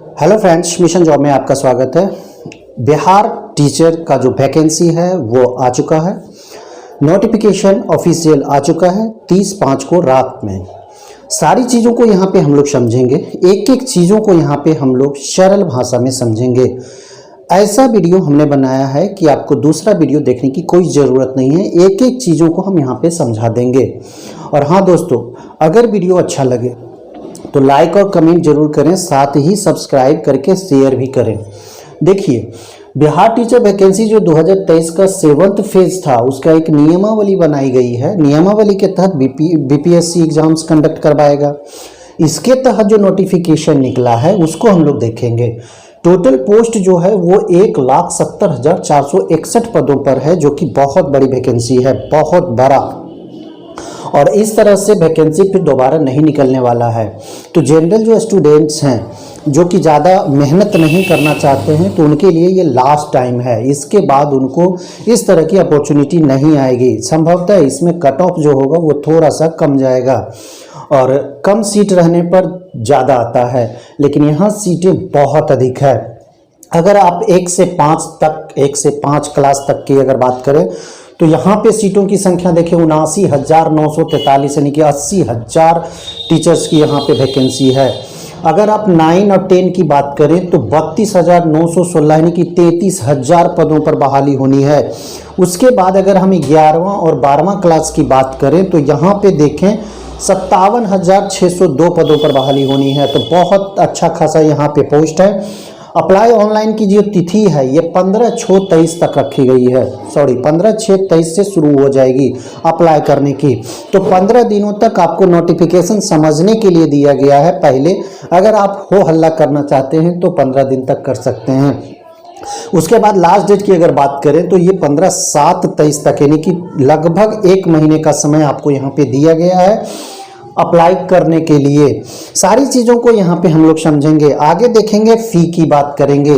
Hello friends, mission job में आपका स्वागत है। बिहार टीचर का जो वैकेंसी है वो आ चुका है। नोटिफिकेशन ऑफिशियल आ चुका है 30/5 को रात में। सारी चीज़ों को यहाँ पे हम लोग समझेंगे, एक एक चीज़ों को यहाँ पे हम लोग सरल भाषा में समझेंगे। ऐसा वीडियो हमने बनाया है कि आपको दूसरा वीडियो देखने की कोई ज़रूरत नहीं है, एक एक चीज़ों को हम यहाँ पे समझा देंगे। और हाँ दोस्तों, अगर वीडियो अच्छा लगे तो लाइक और कमेंट जरूर करें, साथ ही सब्सक्राइब करके शेयर भी करें। देखिए, बिहार टीचर वैकेंसी जो 2023 का 7th फेज था, उसका एक नियमावली बनाई गई है। नियमावली के तहत बीपीएससी एग्जाम्स कंडक्ट करवाएगा। इसके तहत जो नोटिफिकेशन निकला है उसको हम लोग देखेंगे। टोटल पोस्ट जो है वो 1,70,461 पदों पर है, जो कि बहुत बड़ी वैकेंसी है, बहुत बड़ा। और इस तरह से वैकेंसी फिर दोबारा नहीं निकलने वाला है। तो जनरल जो स्टूडेंट्स हैं, जो कि ज़्यादा मेहनत नहीं करना चाहते हैं, तो उनके लिए ये लास्ट टाइम है। इसके बाद उनको इस तरह की अपॉर्चुनिटी नहीं आएगी। संभवतः इसमें कट ऑफ जो होगा वो थोड़ा सा कम जाएगा और कम सीट रहने पर ज़्यादा आता है, लेकिन यहाँ सीटें बहुत अधिक है। अगर आप 1 से 5 क्लास तक की अगर बात करें तो यहाँ पे सीटों की संख्या देखिए 79,943, यानी कि 80,000 टीचर्स की यहाँ पे वैकेंसी है। अगर आप 9 और 10 की बात करें तो 32,916, यानी कि 33,000 पदों पर बहाली होनी है। उसके बाद अगर हम 11वां और 12वां क्लास की बात करें तो यहाँ पे देखें 57,602 पदों पर बहाली होनी है। तो बहुत अच्छा खासा यहाँ पे पोस्ट है। अप्लाई ऑनलाइन की जो तिथि है ये 15/6/23 तक रखी गई है। 15/6/23 से शुरू हो जाएगी अप्लाई करने की। तो 15 दिनों तक आपको नोटिफिकेशन समझने के लिए दिया गया है। पहले अगर आप हो हल्ला करना चाहते हैं तो 15 दिन तक कर सकते हैं। उसके बाद लास्ट डेट की अगर बात करें तो ये 15/7/23 तक, यानी कि लगभग 1 महीने का समय आपको यहाँ पे दिया गया है अप्लाई करने के लिए। सारी चीज़ों को यहाँ पे हम लोग समझेंगे। आगे देखेंगे, फ़ी की बात करेंगे।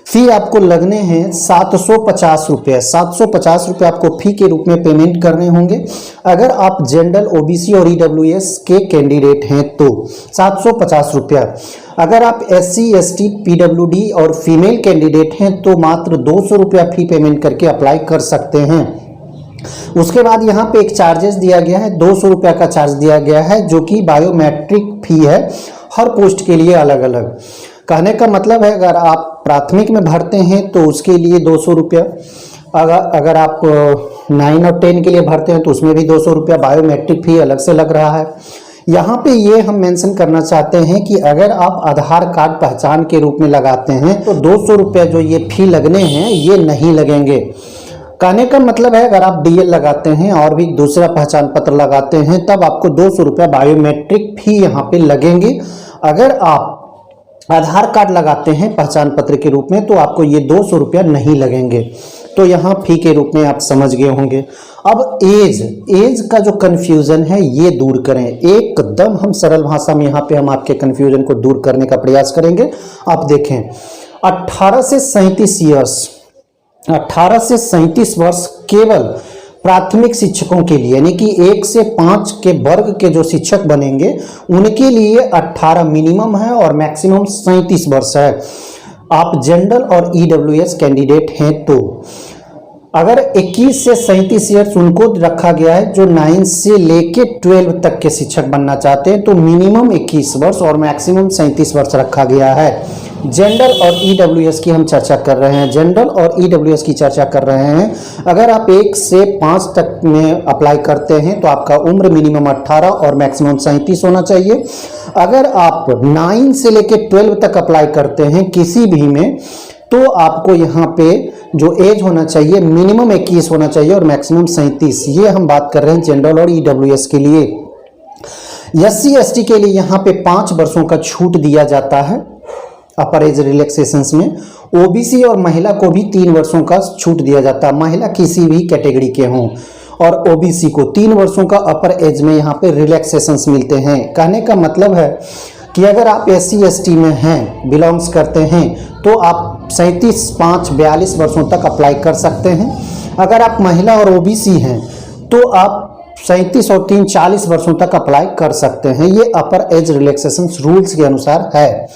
फ़ी आपको लगने हैं 750 रुपये। 750 रुपये आपको फ़ी के रूप में पेमेंट करने होंगे। अगर आप जनरल, ओबीसी और ईडब्ल्यूएस के कैंडिडेट हैं तो 750 रुपया। अगर आप SC ST PWD और फीमेल कैंडिडेट हैं तो मात्र 200 रुपया फ़ी पेमेंट करके अप्लाई कर सकते हैं। उसके बाद यहाँ पे एक चार्जेस दिया गया है, 200 रुपया का चार्ज दिया गया है, जो कि बायोमेट्रिक फ़ी है, हर पोस्ट के लिए अलग अलग। कहने का मतलब है, अगर आप प्राथमिक में भरते हैं तो उसके लिए 200 रुपया, अगर आप 9 और 10 के लिए भरते हैं तो उसमें भी 200 रुपया बायोमेट्रिक फ़ी अलग से लग रहा है। यहाँ पे ये हम मेंशन करना चाहते हैं कि अगर आप आधार कार्ड पहचान के रूप में लगाते हैं तो 200 रुपया जो ये फ़ी लगने हैं ये नहीं लगेंगे। कहने का मतलब है, अगर आप DL लगाते हैं और भी दूसरा पहचान पत्र लगाते हैं तब आपको 200 रुपया बायोमेट्रिक फ़ी यहाँ पे लगेंगे। अगर आप आधार कार्ड लगाते हैं पहचान पत्र के रूप में तो आपको ये 200 रुपया नहीं लगेंगे। तो यहाँ फ़ी के रूप में आप समझ गए होंगे। अब एज का जो कन्फ्यूज़न है ये दूर करें। एकदम हम सरल भाषा में यहाँ पे हम आपके कन्फ्यूज़न को दूर करने का प्रयास करेंगे। आप देखें, 18 से 37 ईयर्स, 18 से 37 वर्ष केवल प्राथमिक शिक्षकों के लिए, यानी कि 1 से 5 के वर्ग के जो शिक्षक बनेंगे उनके लिए 18 मिनिमम है और मैक्सिमम 37 वर्ष है। आप जनरल और ईडब्ल्यूएस कैंडिडेट हैं तो अगर 21 से 37 ईयर्स उनको रखा गया है जो 9 से लेके 12 तक के शिक्षक बनना चाहते हैं, तो मिनिमम 21 वर्ष और मैक्सिमम 37 वर्ष रखा गया है। जनरल और ईडब्ल्यूएस की हम चर्चा कर रहे हैं, जनरल और ईडब्ल्यूएस की चर्चा कर रहे हैं। अगर आप 1 से 5 तक में अप्लाई करते हैं तो आपका उम्र मिनिमम 18 और मैक्सिमम 37 होना चाहिए। अगर आप 9 से लेके 12 तक अप्लाई करते हैं किसी भी में तो आपको यहाँ पे जो एज होना चाहिए मिनिमम 21 होना चाहिए और मैक्सिमम 37। ये हम बात कर रहे हैं जनरल और ईडब्ल्यूएस के लिए। SC ST के लिए यहाँ पे 5 वर्षों का छूट दिया जाता है अपर एज रिलैक्सेशंस में। ओबीसी और महिला को भी 3 वर्षों का छूट दिया जाता है, महिला किसी भी कैटेगरी के हों। और ओबीसी को 3 वर्षों का अपर एज में यहाँ पे रिलैक्सेशंस मिलते हैं। कहने का मतलब है कि अगर आप SC ST में हैं, बिलोंग्स करते हैं, तो आप 37/5/42 वर्षों तक अप्लाई कर सकते हैं। अगर आप महिला और ओबीसी हैं तो आप 37 और 3 40 वर्षों तक अप्लाई कर सकते हैं। ये अपर एज रिलैक्सेशन रूल्स के अनुसार है।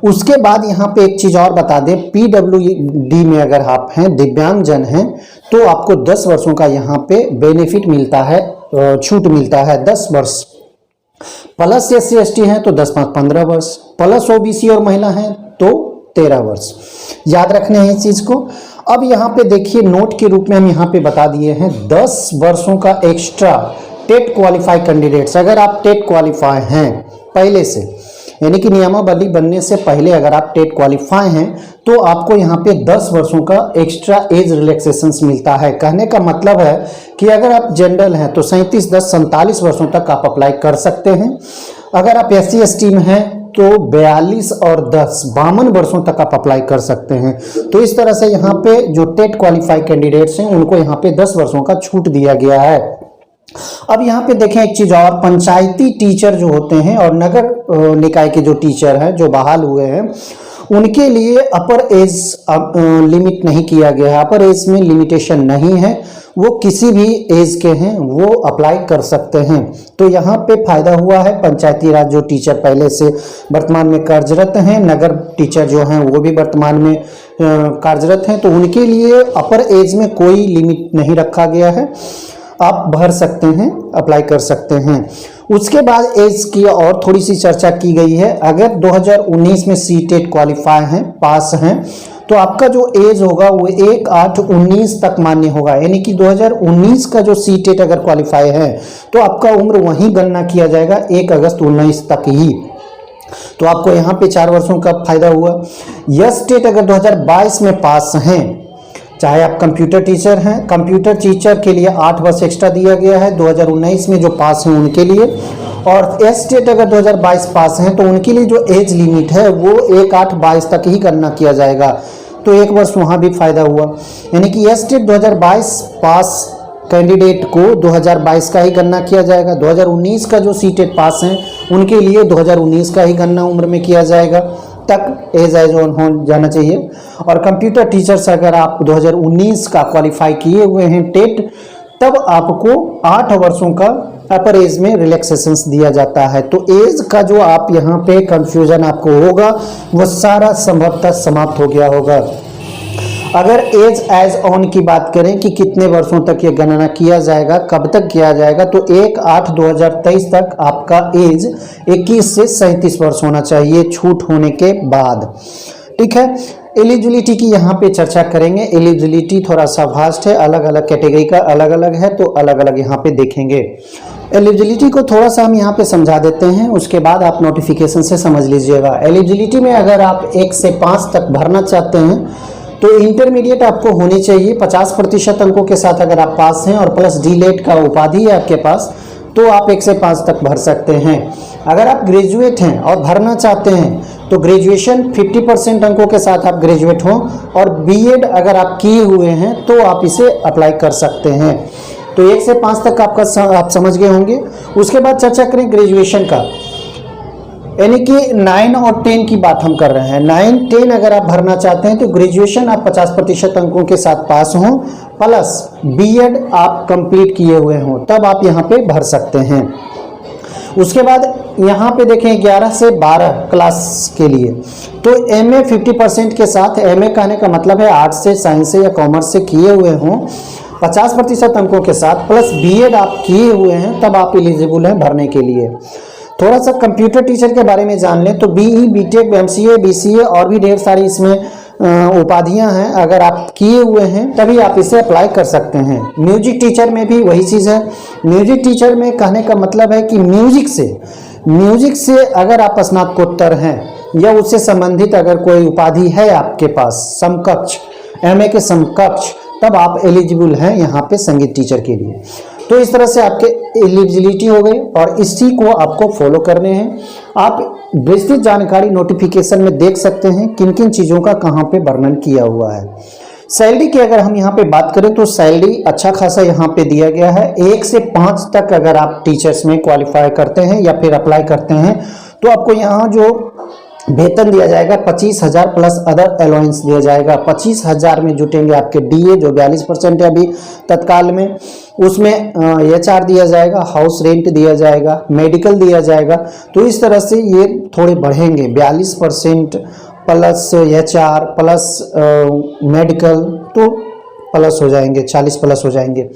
उसके बाद यहाँ पे एक चीज़ और बता दें, PWD में अगर आप हैं, दिव्यांगजन हैं, तो आपको 10 वर्षों का यहाँ पे बेनिफिट मिलता है, छूट मिलता है 10 वर्ष। प्लस SC/ST हैं तो 10 5 15 वर्ष, प्लस OBC और महिला हैं तो 13 वर्ष। याद रखने हैं इस चीज़ को। अब यहाँ पे देखिए नोट के रूप में हम यहाँ पे बता दिए हैं 10 वर्षों का एक्स्ट्रा टेट क्वालिफाई कैंडिडेट्स। अगर आप टेट क्वालिफाई हैं पहले से, यानी कि नियमावली बनने से पहले अगर आप टेट क्वालिफाई हैं, तो आपको यहाँ पे 10 वर्षों का एक्स्ट्रा एज रिलैक्सेशन मिलता है। कहने का मतलब है कि अगर आप जनरल हैं तो 37 10 47 वर्षों तक आप अप्लाई कर सकते हैं। अगर आप SC/ST में हैं तो 42 और 10 52 वर्षों तक आप अप्लाई कर सकते हैं। तो इस तरह से यहाँ पे जो टेट क्वालिफाई कैंडिडेट्स हैं उनको यहाँ पे 10 वर्षों का छूट दिया गया है। अब यहाँ पे देखें एक चीज और, पंचायती टीचर जो होते हैं और नगर निकाय के जो टीचर हैं जो बहाल हुए हैं, उनके लिए अपर एज लिमिट नहीं किया गया है। अपर एज में लिमिटेशन नहीं है, वो किसी भी एज के हैं वो अप्लाई कर सकते हैं। तो यहाँ पे फायदा हुआ है पंचायती राज जो टीचर पहले से वर्तमान में कार्यरत हैं, नगर टीचर जो हैं वो भी वर्तमान में कार्यरत हैं, तो उनके लिए अपर एज में कोई लिमिट नहीं रखा गया है, आप भर सकते हैं, अप्लाई कर सकते हैं। उसके बाद एज की और थोड़ी सी चर्चा की गई है। अगर 2019 में CTET क्वालिफाई हैं, पास हैं, तो आपका जो एज होगा वो 1/8/19 तक मान्य होगा। यानी कि 2019 का जो CTET अगर क्वालिफाई है तो आपका उम्र वहीं गणना किया जाएगा 1 अगस्त 19 तक ही। तो आपको यहाँ पे 4 वर्षों का फायदा हुआ। यस टेट अगर 2022 में पास हैं, चाहे आप कंप्यूटर टीचर हैं, कंप्यूटर टीचर के लिए 8 वर्ष एक्स्ट्रा दिया गया है 2019 में जो पास हैं उनके लिए। और एस-टेट अगर 2022 पास हैं तो उनके लिए जो एज लिमिट है वो 1/8/22 तक ही गणना किया जाएगा, तो 1 वर्ष वहाँ भी फायदा हुआ। यानी कि एस-टेट 2022 पास कैंडिडेट को 2022 का ही गणना किया जाएगा। 2019 का जो सी-टेट पास हैं उनके लिए 2019 का ही गणना उम्र में किया जाएगा, तक एज ऑन हो जाना चाहिए। और कंप्यूटर टीचर्स अगर आप 2019 का क्वालिफाई किए हुए हैं टेट, तब आपको 8 वर्षों का अपर एज में रिलैक्सेशंस दिया जाता है। तो एज का जो आप यहाँ पे कंफ्यूजन आपको होगा वो सारा संभवतः समाप्त हो गया होगा। अगर एज एज ऑन की बात करें कि कितने वर्षों तक ये गणना किया जाएगा, कब तक किया जाएगा, तो 1/8/2023 तक आपका एज 21 से 37 वर्ष होना चाहिए छूट होने के बाद। ठीक है, एलिजिबिलिटी की यहाँ पे चर्चा करेंगे। एलिजिबिलिटी थोड़ा सा वास्ट है, अलग अलग कैटेगरी का अलग अलग है, तो अलग अलग यहाँ पे देखेंगे। एलिजिबिलिटी को थोड़ा सा हम यहाँ पे समझा देते हैं, उसके बाद आप नोटिफिकेशन से समझ लीजिएगा। एलिजिबिलिटी में अगर आप 1 से 5 तक भरना चाहते हैं तो इंटरमीडिएट आपको होनी चाहिए 50% अंकों के साथ। अगर आप पास हैं और प्लस डीलेट का उपाधि है आपके पास तो आप 1 से 5 तक भर सकते हैं। अगर आप ग्रेजुएट हैं और भरना चाहते हैं तो ग्रेजुएशन 50% अंकों के साथ आप ग्रेजुएट हों, और बीएड अगर आप किए हुए हैं तो आप इसे अप्लाई कर सकते हैं। तो 1 से 5 तक आप समझ गए होंगे। उसके बाद चर्चा करें ग्रेजुएशन का, यानी कि 9 और 10 की बात हम कर रहे हैं। 9 10 अगर आप भरना चाहते हैं तो ग्रेजुएशन आप 50% अंकों के साथ पास हों, प्लस बीएड आप कंप्लीट किए हुए हों, तब आप यहाँ पे भर सकते हैं। उसके बाद यहाँ पे देखें 11 से 12 क्लास के लिए तो एमए 50% के साथ, एमए कहने का मतलब है आर्ट्स से, साइंस से या कॉमर्स से किए हुए हों 50% अंकों के साथ, प्लस बीएड आप किए हुए हैं, तब आप एलिजिबल हैं भरने के लिए। थोड़ा सा कंप्यूटर टीचर के बारे में जान लें तो बीई, बीटेक, एमसीए, बीसीए और भी ढेर सारी इसमें उपाधियां हैं। अगर आप किए हुए हैं तभी आप इसे अप्लाई कर सकते हैं। म्यूजिक टीचर में भी वही चीज़ है। म्यूजिक टीचर में कहने का मतलब है कि म्यूजिक से अगर आप स्नातकोत्तर हैं या उससे संबंधित अगर कोई उपाधि है आपके पास समकक्ष, एमए के समकक्ष, तब आप एलिजिबल हैं यहाँ पे संगीत टीचर के लिए। तो इस तरह से आपके एलिजिबिलिटी हो गई और इसी को आपको फॉलो करने हैं। आप विस्तृत जानकारी नोटिफिकेशन में देख सकते हैं किन किन चीज़ों का कहाँ पे वर्णन किया हुआ है। सैलरी की अगर हम यहाँ पे बात करें तो सैलरी अच्छा खासा यहाँ पे दिया गया है। 1 से 5 तक अगर आप टीचर्स में क्वालिफाई करते हैं या फिर अप्लाई करते हैं तो आपको यहाँ जो वेतन दिया जाएगा 25,000 प्लस अदर अलाउंस दिया जाएगा। 25,000 में जुटेंगे आपके डीए जो 42% है अभी तत्काल में, उसमें एचआर दिया जाएगा, हाउस रेंट दिया जाएगा, मेडिकल दिया जाएगा। तो इस तरह से ये थोड़े बढ़ेंगे, 42% प्लस एचआर प्लस मेडिकल, तो प्लस हो जाएंगे, 40 प्लस हो जाएंगे।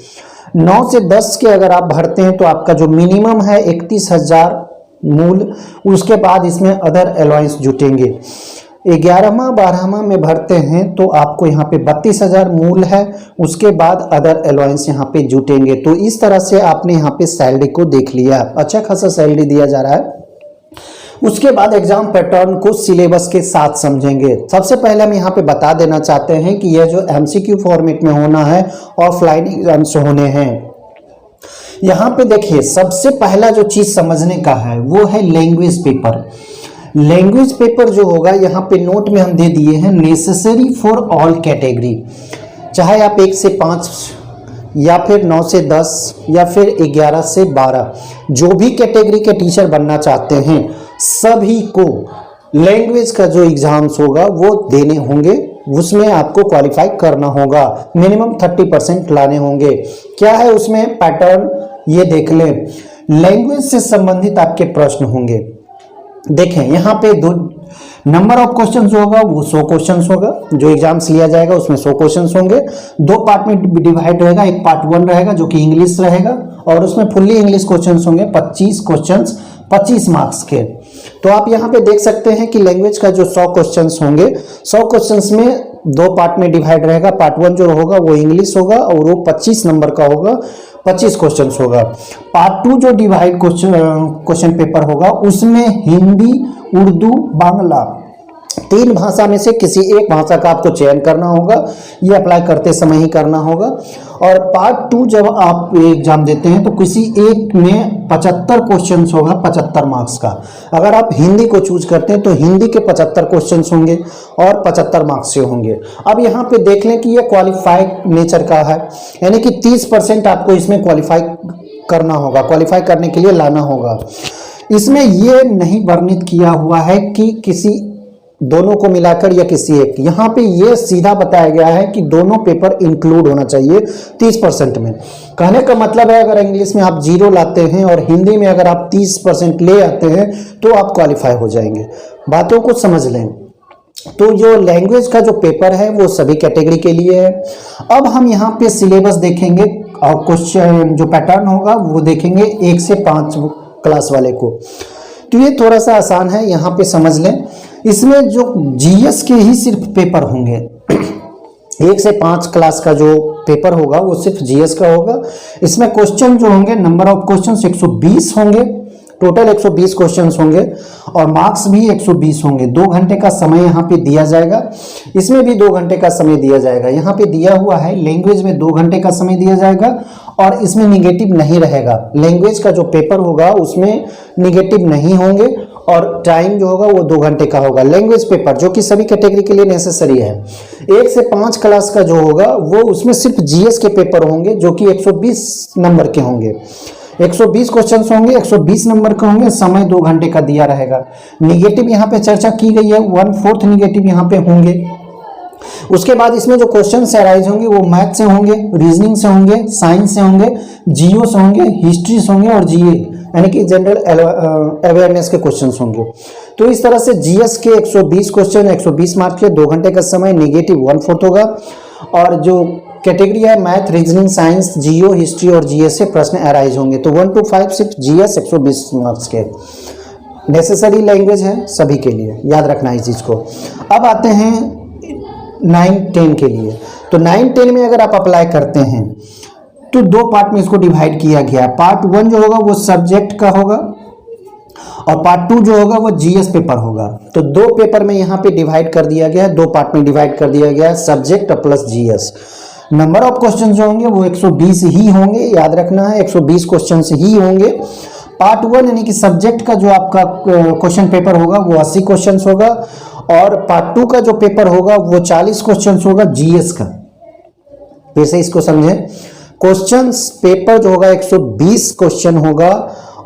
9 से 10 के अगर आप भरते हैं तो आपका जो मिनिमम है 31,000 मूल, उसके बाद इसमें अदर अलाउंस जुटेंगे। 11वां 12वां में भरते हैं तो आपको यहाँ पे 32,000 मूल है, उसके बाद अदर अलाउंस यहाँ पे जुटेंगे। तो इस तरह से आपने यहाँ पे सैलरी को देख लिया, अच्छा खासा सैलरी दिया जा रहा है। उसके बाद एग्जाम पैटर्न को सिलेबस के साथ समझेंगे। सबसे पहले हम यहाँ पे बता देना चाहते हैं कि यह जो एमसीक्यू फॉर्मेट में होना है, ऑफलाइन एग्जाम्स होने हैं। यहाँ पे देखिए सबसे पहला जो चीज समझने का है वो है लैंग्वेज पेपर। लैंग्वेज पेपर जो होगा यहाँ पे नोट में हम दे दिए हैं, नेसेसरी फॉर ऑल कैटेगरी, चाहे आप 1 से 5 या फिर 9 से 10 या फिर 11 से 12, जो भी कैटेगरी के टीचर बनना चाहते हैं सभी को लैंग्वेज का जो एग्जाम्स होगा वो देने होंगे, उसमें आपको क्वालिफाई करना होगा, मिनिमम 30% लाने होंगे। क्या है उसमें पैटर्न, ये देख लें। लैंग्वेज से संबंधित आपके प्रश्न होंगे। देखें यहाँ पे दो नंबर ऑफ क्वेश्चन जो होगा वो 100 क्वेश्चन होगा, जो एग्जाम्स लिया जाएगा उसमें 100 क्वेश्चन होंगे। 2 पार्ट में डिवाइड रहेगा, एक पार्ट 1 रहेगा जो कि इंग्लिश रहेगा और उसमें फुल्ली इंग्लिश क्वेश्चन होंगे, 25 क्वेश्चन 25 मार्क्स के। तो आप यहाँ पे देख सकते हैं कि लैंग्वेज का जो 100 क्वेश्चंस होंगे, 100 क्वेश्चंस में 2 पार्ट में डिवाइड रहेगा। पार्ट 1 जो होगा वो इंग्लिश होगा और वो 25 नंबर का होगा, 25 क्वेश्चंस होगा। पार्ट 2 जो डिवाइड क्वेश्चन पेपर होगा उसमें हिंदी, उर्दू, बांग्ला 3 भाषा में से किसी एक भाषा का आपको चयन करना होगा, ये अप्लाई करते समय ही करना होगा। और पार्ट 2 जब आप एग्जाम देते हैं तो किसी एक में 75 क्वेश्चन होगा, 75 मार्क्स का। अगर आप हिंदी को चूज करते हैं तो हिंदी के 75 क्वेश्चन होंगे और 75 मार्क्स से होंगे। अब यहाँ पे देख लें कि ये क्वालिफाइड नेचर का है, यानी कि 30% आपको इसमें क्वालिफाई करना होगा, क्वालिफाई करने के लिए लाना होगा। इसमें ये नहीं वर्णित किया हुआ है कि किसी दोनों को मिलाकर या किसी एक, यहाँ पे ये सीधा बताया गया है कि दोनों पेपर इंक्लूड होना चाहिए 30% में। कहने का मतलब है अगर इंग्लिश में आप 0 लाते हैं और हिंदी में अगर आप 30% ले आते हैं तो आप क्वालिफाई हो जाएंगे। बातों को समझ लें। तो जो लैंग्वेज का जो पेपर है वो सभी कैटेगरी के लिए है। अब हम यहाँ पे सिलेबस देखेंगे और क्वेश्चन जो पैटर्न होगा वो देखेंगे 1 से 5 क्लास वाले को। तो ये थोड़ा सा आसान है, यहाँ पे समझ लें। इसमें जो जीएस के ही सिर्फ पेपर होंगे, 1 से 5 क्लास का जो पेपर होगा वो सिर्फ जीएस का होगा। इसमें क्वेश्चन जो होंगे, नंबर ऑफ क्वेश्चन 120 होंगे, टोटल 120 क्वेश्चन होंगे और मार्क्स भी 120 होंगे। 2 घंटे का समय यहाँ पे दिया जाएगा, इसमें भी 2 घंटे का समय दिया जाएगा। यहाँ पे दिया हुआ है लैंग्वेज में 2 घंटे का समय दिया जाएगा और इसमें निगेटिव नहीं रहेगा। लैंग्वेज का जो पेपर होगा उसमें निगेटिव नहीं होंगे और टाइम जो होगा वो 2 घंटे का होगा। लैंग्वेज पेपर जो कि सभी कैटेगरी के लिए नेसेसरी है। 1 से 5 क्लास का जो होगा वो उसमें सिर्फ जीएस के पेपर होंगे जो कि 120 नंबर के होंगे। 120 क्वेश्चंस होंगे, 120 नंबर के होंगे, समय 2 घंटे का दिया रहेगा। निगेटिव यहाँ पे चर्चा की गई है, 1/4 निगेटिव यहाँ पे होंगे। उसके बाद इसमें जो क्वेश्चन अराइज होंगे वो मैथ से होंगे, रीजनिंग से होंगे, साइंस से होंगे, जियो से होंगे, हिस्ट्री से होंगे और जीए यानी कि जनरल अवेयरनेस के क्वेश्चंस होंगे। तो इस तरह से जीएस के 120 क्वेश्चन, 120 मार्क्स के, 2 घंटे का समय, निगेटिव 1/4 होगा। और जो कैटेगरी है मैथ, रीजनिंग, साइंस, जियो, हिस्ट्री और जीएस से प्रश्न अराइज होंगे। तो 1 to 5 सिर्फ जीएस 120 मार्क्स के। नेसेसरी लैंग्वेज है सभी के लिए, याद रखना इस चीज को। अब आते हैं 9-10 के लिए। तो 9-10 में अगर आप अप्लाई करते हैं तो 2 पार्ट में इसको डिवाइड किया गया। पार्ट 1 जो होगा वो सब्जेक्ट का होगा और पार्ट 2 जो होगा वो जीएस पेपर होगा। तो 2 पेपर में यहाँ पे डिवाइड कर दिया गया है, 2 पार्ट में डिवाइड कर दिया गया है, subject plus GS. Number of question जो होंगे वो 120 ही होंगे, याद रखना है 120 क्वेश्चन ही होंगे। पार्ट 1 यानी कि सब्जेक्ट का जो आपका क्वेश्चन पेपर होगा वो 80 क्वेश्चन होगा और पार्ट 2 का जो पेपर होगा वो 40 क्वेश्चन होगा जीएस का। फिर से इसको समझें, क्वेश्चंस पेपर जो होगा 120 क्वेश्चन होगा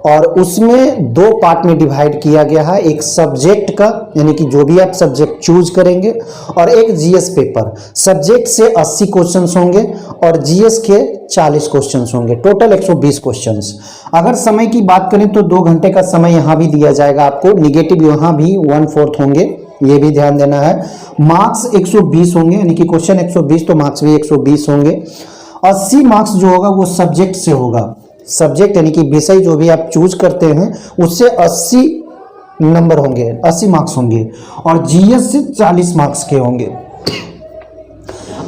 और उसमें दो पार्ट में डिवाइड किया गया है, एक सब्जेक्ट का यानी कि जो भी आप सब्जेक्ट चूज करेंगे, और एक जीएस पेपर। सब्जेक्ट से 80 क्वेश्चंस होंगे और जीएस के 40 क्वेश्चंस होंगे, टोटल 120 क्वेश्चंस। अगर समय की बात करें तो 2 घंटे का समय यहाँ भी दिया जाएगा आपको, निगेटिव यहाँ भी 1/4 होंगे, ये भी ध्यान देना है। मार्क्स 120 होंगे, यानी कि क्वेश्चन 120 तो मार्क्स भी 120 होंगे। 80 मार्क्स जो होगा वो सब्जेक्ट से होगा, सब्जेक्ट यानी कि विषय जो भी आप चूज करते हैं उससे 80 नंबर होंगे, 80 मार्क्स होंगे, और जीएस से 40 मार्क्स के होंगे।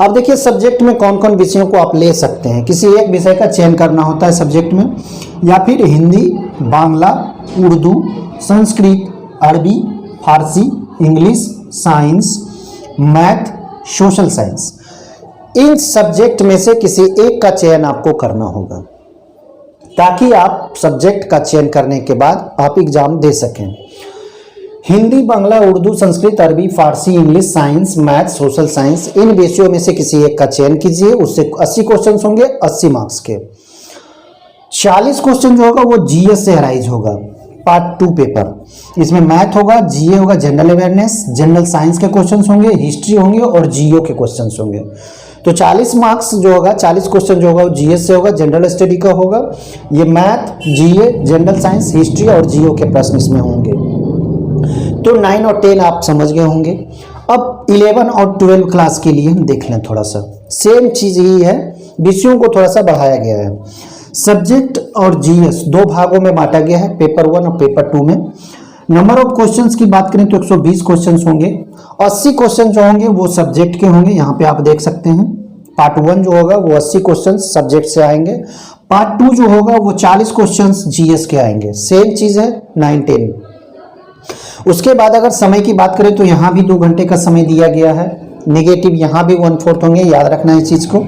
अब देखिए सब्जेक्ट में कौन कौन विषयों को आप ले सकते हैं। किसी एक विषय का चयन करना होता है सब्जेक्ट में, या फिर Hindi, Bangla, Urdu, Sanskrit, Arabi, Farsi, English, science, math, social science. इन सब्जेक्ट में से किसी एक का चयन आपको करना होगा ताकि आप सब्जेक्ट का चयन करने के बाद आप एग्जाम दे सकें। Hindi, Bangla, Urdu, Sanskrit, Arabi, Farsi, English, science, math, social science, इन विषयों में से किसी एक का चयन कीजिए। उससे 80 क्वेश्चन होंगे, 80 मार्क्स के। 40 क्वेश्चन जो होगा वो जीएस से अराइज होगा, पार्ट 2 पेपर। इसमें मैथ होगा, जीए होगा, जनरल अवेयरनेस, जनरल साइंस के क्वेश्चन होंगे, हिस्ट्री होंगे और जीओ के क्वेश्चन होंगे। तो 40 मार्क्स जो होगा, 40 क्वेश्चन जो होगा वो जीएस से होगा, जनरल स्टडी का होगा। ये मैथ, जीए, जनरल साइंस, हिस्ट्री और जीओ के प्रश्न इसमें होंगे। तो 9 और 10 आप समझ गए होंगे। अब 11 और 12 क्लास के लिए हम देख लें थोड़ा सा, सेम चीज ही है, विषयों को थोड़ा सा बढ़ाया गया है। सब्जेक्ट और जीएस 2 भागों में बांटा गया है, पेपर 1 और पेपर 2 में। नंबर ऑफ क्वेश्चंस की बात करें तो 120 क्वेश्चंस होंगे। 80 क्वेश्चन जो होंगे वो सब्जेक्ट के होंगे, यहाँ पे आप देख सकते हैं। पार्ट 1 जो होगा वो 80 क्वेश्चन सब्जेक्ट से आएंगे। पार्ट 2 जो होगा वो 40 क्वेश्चन जीएस के आएंगे। सेम चीज है 9, 10। उसके बाद अगर समय की बात करें तो यहाँ भी 2 घंटे का समय दिया गया है, नेगेटिव यहाँ भी 1/4 होंगे, याद रखना है इस चीज को।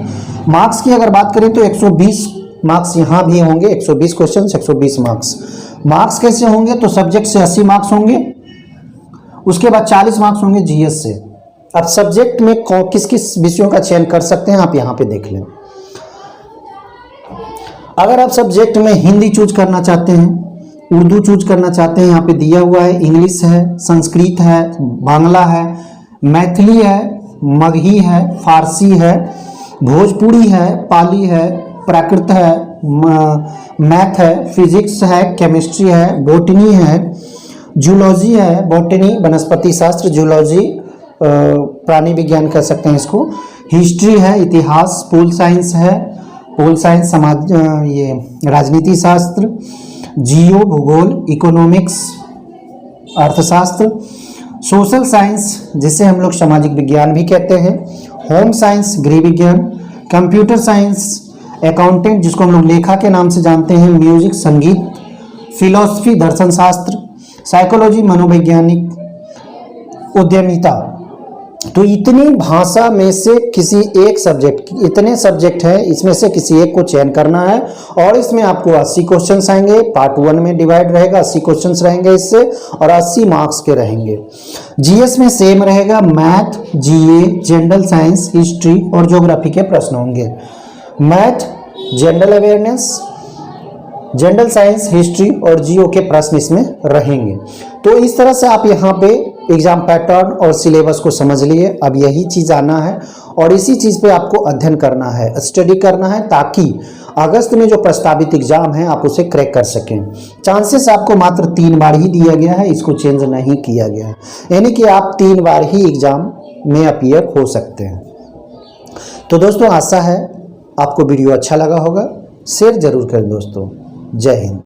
मार्क्स की अगर बात करें तो 120 मार्क्स यहाँ भी होंगे, 120 क्वेश्चन 120 मार्क्स। मार्क्स कैसे होंगे तो सब्जेक्ट से 80 मार्क्स होंगे, उसके बाद 40 मार्क्स होंगे जीएस से। अब सब्जेक्ट में किस किस विषयों का चयन कर सकते हैं आप यहाँ पे देख लें। अगर आप सब्जेक्ट में हिंदी चूज करना चाहते हैं, उर्दू चूज करना चाहते हैं, यहाँ पे दिया हुआ है, इंग्लिश है, संस्कृत है, बांग्ला है, मैथिली है, मगही है, फारसी है, भोजपुरी है, पाली है, प्राकृत है, मैथ है, फिजिक्स है, केमिस्ट्री है, बॉटनी है, जूलॉजी है, बॉटनी वनस्पति शास्त्र, जूलॉजी प्राणी विज्ञान कह सकते हैं इसको, हिस्ट्री है, इतिहास, पोल साइंस है, पोल साइंस समाज ये राजनीति शास्त्र, जियो भूगोल, इकोनॉमिक्स अर्थशास्त्र, सोशल साइंस जिसे हम लोग सामाजिक विज्ञान भी कहते हैं, होम साइंस गृह विज्ञान, कंप्यूटर साइंस, अकाउंटेंट जिसको हम लोग लेखा के नाम से जानते हैं, म्यूजिक संगीत, फिलॉसफी दर्शन शास्त्र, साइकोलॉजी मनोवैज्ञानिक, उद्यमिता। तो इतनी भाषा में से किसी एक सब्जेक्ट, इतने सब्जेक्ट हैं, इसमें से किसी एक को चयन करना है और इसमें आपको 80 क्वेश्चंस आएंगे। पार्ट 1 में डिवाइड रहेगा, 80 क्वेश्चंस रहेंगे इससे और 80 मार्क्स के रहेंगे। जीएस में सेम रहेगा, मैथ, जीए, जनरल साइंस, हिस्ट्री और ज्योग्राफी के प्रश्न होंगे। Math, general awareness, general science, history और जीओ के प्रश्न इसमें रहेंगे। तो इस तरह से आप यहाँ पे एग्जाम पैटर्न और सिलेबस को समझ लिए। अब यही चीज आना है और इसी चीज पे आपको अध्ययन करना है, स्टडी करना है, ताकि अगस्त में जो प्रस्तावित एग्जाम है आप उसे क्रैक कर सकें। चांसेस आपको मात्र 3 बार ही दिया गया है, इसको चेंज नहीं किया गया है, यानी कि आप 3 बार ही एग्जाम में अपीयर हो सकते हैं। तो दोस्तों आशा है आपको वीडियो अच्छा लगा होगा, शेयर जरूर करें दोस्तों। जय हिंद।